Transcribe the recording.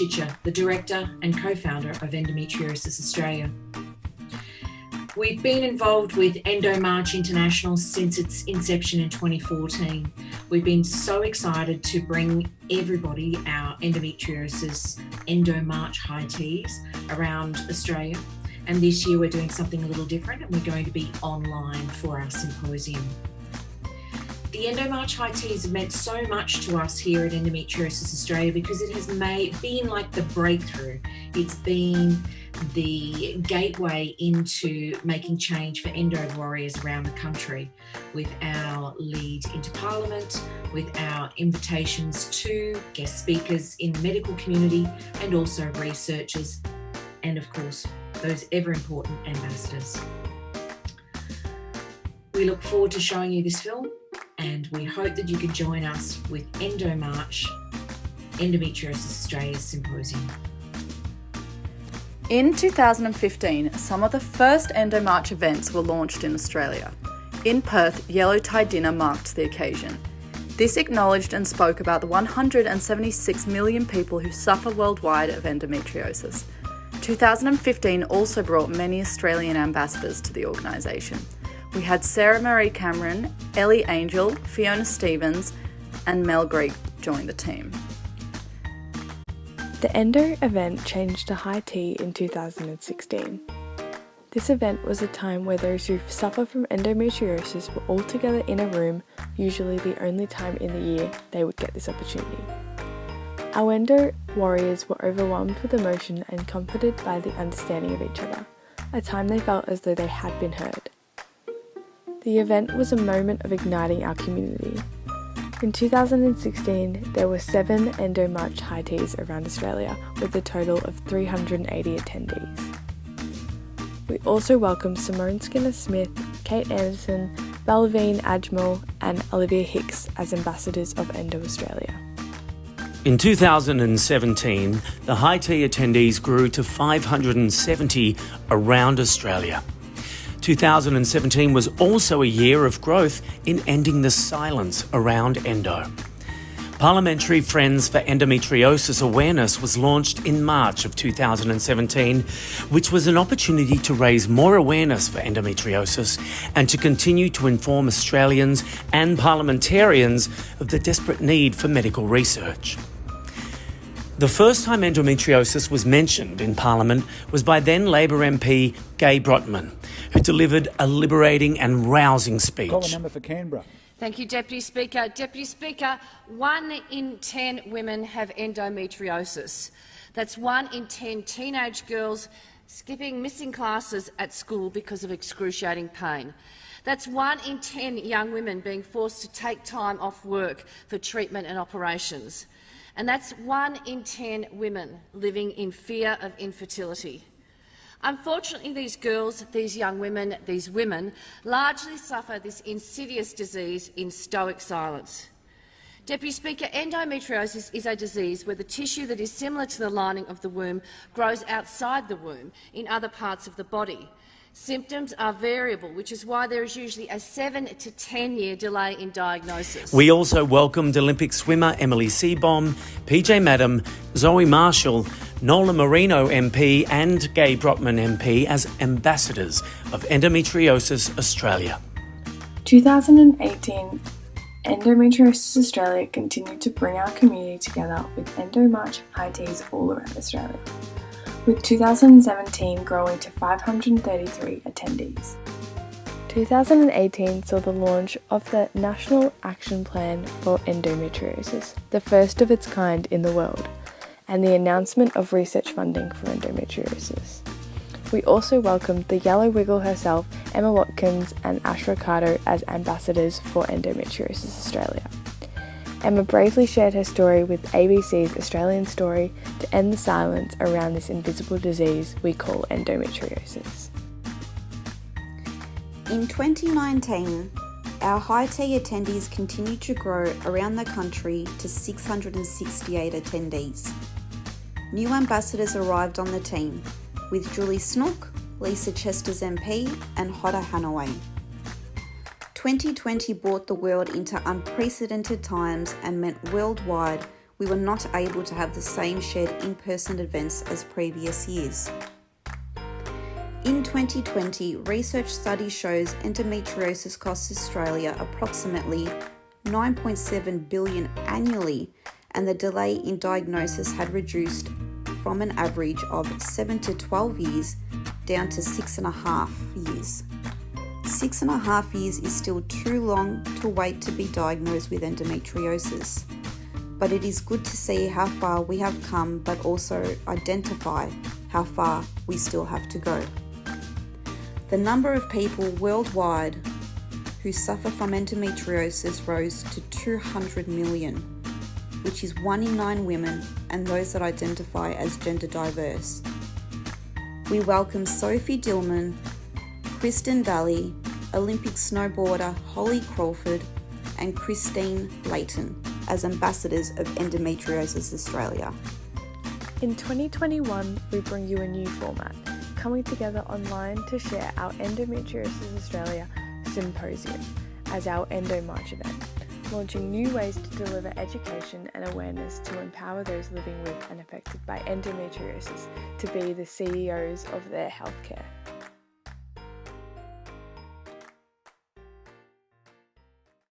Chicha, the Director and Co-founder of Endometriosis Australia. We've been involved with EndoMarch International since its inception in 2014. We've been so excited to bring everybody our endometriosis EndoMarch high teas around Australia. And this year we're doing something a little different, and we're going to be online for our symposium. The EndoMarch high teas have meant so much to us here at Endometriosis Australia because it has been like the breakthrough. It's been the gateway into making change for endo warriors around the country, with our lead into Parliament, with our invitations to guest speakers in the medical community and also researchers, and of course, those ever important ambassadors. We look forward to showing you this film, and we hope that you can join us with EndoMarch, Endometriosis Australia's Symposium. In 2015, some of the first EndoMarch events were launched in Australia. In Perth, Yellow Tie Dinner marked the occasion. This acknowledged and spoke about the 176 million people who suffer worldwide of endometriosis. 2015 also brought many Australian ambassadors to the organisation. We had Sarah Marie Cameron, Ellie Angel, Fiona Stevens and Mel Greig join the team. The Endo event changed to high tea in 2016. This event was a time where those who suffer from endometriosis were all together in a room, usually the only time in the year they would get this opportunity. Our endo warriors were overwhelmed with emotion and comforted by the understanding of each other, a time they felt as though they had been heard. The event was a moment of igniting our community. In 2016, there were 7 EndoMarch high teas around Australia with a total of 380 attendees. We also welcomed Simone Skinner-Smith, Kate Anderson, Balveen Ajmal and Olivia Hicks as ambassadors of Endo Australia. In 2017, the high tea attendees grew to 570 around Australia. 2017 was also a year of growth in ending the silence around endo. Parliamentary Friends for Endometriosis Awareness was launched in March of 2017, which was an opportunity to raise more awareness for endometriosis and to continue to inform Australians and parliamentarians of the desperate need for medical research. The first time endometriosis was mentioned in Parliament was by then Labor MP Gai Brotman, who delivered a liberating and rousing speech. Call the number for Canberra. Thank you, Deputy Speaker. Deputy Speaker, 1 in 10 women have endometriosis. That's 1 in 10 teenage girls missing classes at school because of excruciating pain. That's 1 in 10 young women being forced to take time off work for treatment and operations. And that's 1 in 10 women living in fear of infertility. Unfortunately, these girls, these young women, these women, largely suffer this insidious disease in stoic silence. Deputy Speaker, endometriosis is a disease where the tissue that is similar to the lining of the womb grows outside the womb in other parts of the body. Symptoms are variable, which is why there is usually a 7 to 10-year delay in diagnosis. We also welcomed Olympic swimmer Emily Seebohm, PJ Madam, Zoe Marshall, Nola Marino MP and Gai Brotman MP as ambassadors of Endometriosis Australia. 2018, Endometriosis Australia continued to bring our community together with EndoMarch high teas all around Australia, with 2017 growing to 533 attendees. 2018 saw the launch of the National Action Plan for Endometriosis, the first of its kind in the world, and the announcement of research funding for endometriosis. We also welcomed the Yellow Wiggle herself, Emma Watkins and Ash Ricardo as ambassadors for Endometriosis Australia. Emma bravely shared her story with ABC's Australian Story to end the silence around this invisible disease we call endometriosis. In 2019, our high tea attendees continued to grow around the country to 668 attendees. New ambassadors arrived on the team, with Julie Snook, Lisa Chesters MP and Hoda Hanaway. 2020 brought the world into unprecedented times and meant worldwide we were not able to have the same shared in-person events as previous years. In 2020, research study shows endometriosis costs Australia approximately $9.7 billion annually, and the delay in diagnosis had reduced from an average of 7 to 12 years down to 6.5 years. 6.5 years is still too long to wait to be diagnosed with endometriosis, but it is good to see how far we have come, but also identify how far we still have to go. The number of people worldwide who suffer from endometriosis rose to 200 million, which is 1 in 9 women and those that identify as gender diverse. We welcome Sophie Dillman, Kristen Daly, Olympic snowboarder Holly Crawford, and Christine Layton as ambassadors of Endometriosis Australia. In 2021, we bring you a new format, coming together online to share our Endometriosis Australia Symposium as our EndoMarch event, launching new ways to deliver education and awareness to empower those living with and affected by endometriosis to be the CEOs of their healthcare.